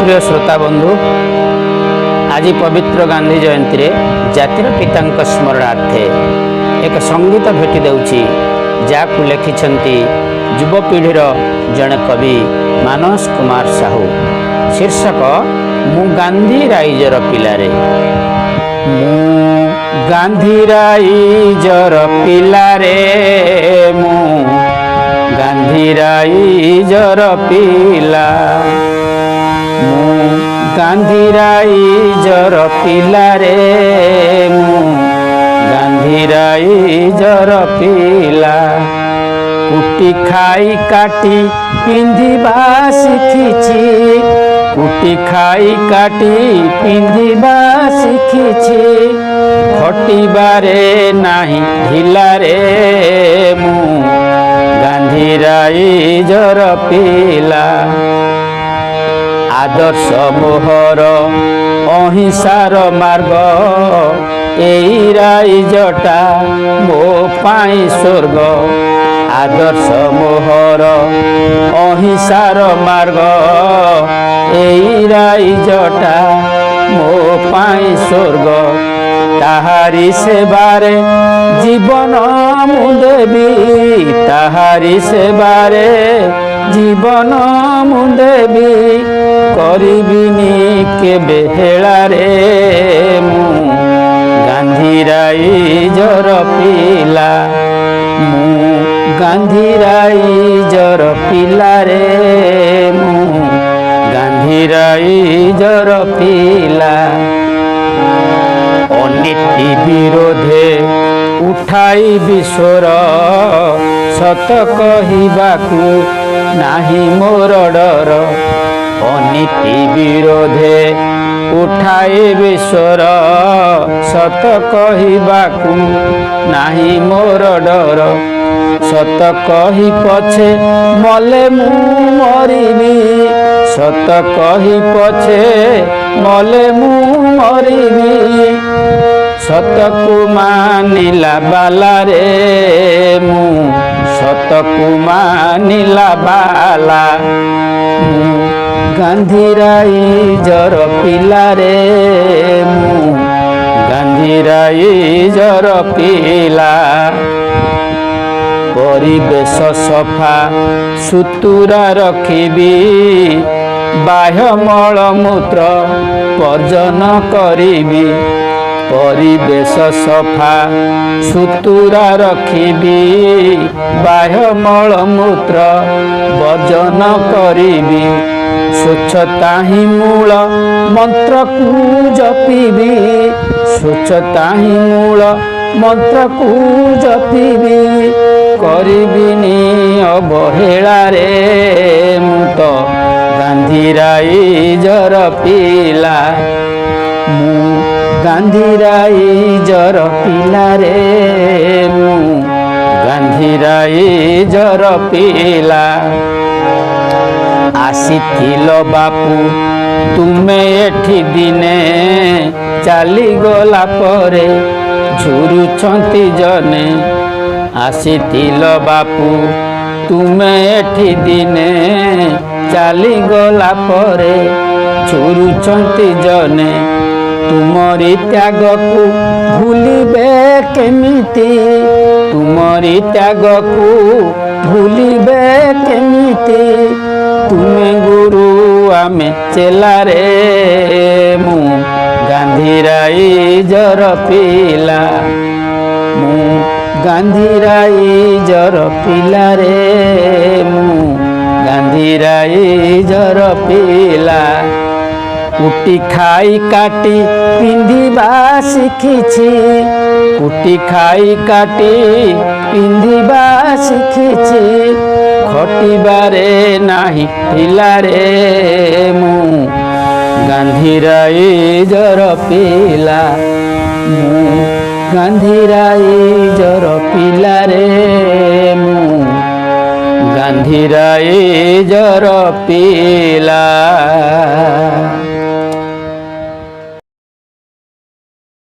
प्रिय श्रोता बंधु, आज पवित्र गांधी जयंती रे जातिर पिता स्मरणार्थे एक संगीत भेटी देउछि जाकु लिखिछंती युवपीढ़ीर जड़े कवि मानस कुमार साहू। शीर्षक मु गांधी राइजर पिलारे। मु गांधी राइजर पिलारे, मु गांधी राइजर पिला, मु गांधी राइजर पिलारे, मु गांधी राइजर पिला। कुटी खाई काटी पिंधिबा शिखिछि, कुटी खाई काटी पिंधिबा शिखिछि। खटिबारे नाही ढिलारे, मु गांधी राइजर पिला। आदर्श मोहर अहिंसार मार्ग, एई राइजटा मो पाई स्वर्ग। आदर्श मोहर अहिंसार मार्ग, एई राइजटा मो पाई स्वर्ग। ताहारी सेबारे जीवन मु देवी, ताहारी सेबारे जीवन मु देवी। करिबिनी केबे हेलारे, मु गांधी राइजर पिला, मु गांधी राइजर पिलारे, मु गांधी राइजर पिला। अनीति विरोधे उठाई विश्वर, सत कहिबाकू नाही मोर डर। अनीति विरोधे उठाई विश्वर, सत कहिबाकू नाही मोर डर। सत कहि पछे मले मु मरिबी, सत कहि पछे मले मु मरिबी। सतकु मानिला बाला रे, मु सतकु मानिला बाला। मु गांधी राइजर पिला रे, मु गांधी राइजर पिला। परिवेश सफा सुतुरा रखिबी, बाह्य मल मूत्र पर्जन करिबी। परिवेश सफा सुतुरा रखिबी, बाह्य मल मूत्र वर्जन करिबी। स्वच्छता ही मूल मंत्र को जपिबी, स्वच्छता ही मूल मंत्र को जपिबी। करिबिनी अवहेला रे, मु तो गांधी राइजर पिला, मु गांधी राइजर पिला रे, मु गांधी राइजर पिला। आसीथिल बापू तुमे एठी दिने, चाली गला परे झुरुछंती जने। आसीथिल बापू तुमे एठी दिने, चाली गला परे झुरुछंती जने। तुमरी त्याग को भूलिबे केमिति, तुमरी त्याग को भूलिबे केमिति। तुमे गुरु आमे चेला रे, मु गांधी राइजर पिला, मु गांधी राइजर पिला रे, मु गांधी राइजर पिला। कुटी खाई काटी पिंधिबा शिखिछि, कुटी खाई काटी पिंधिबा शिखिछि। खटिबारे नाही ढिलारे, मु गांधी राइजर पिला, मु गांधी राइजर पिला रे, मु गांधी राइजर पिला।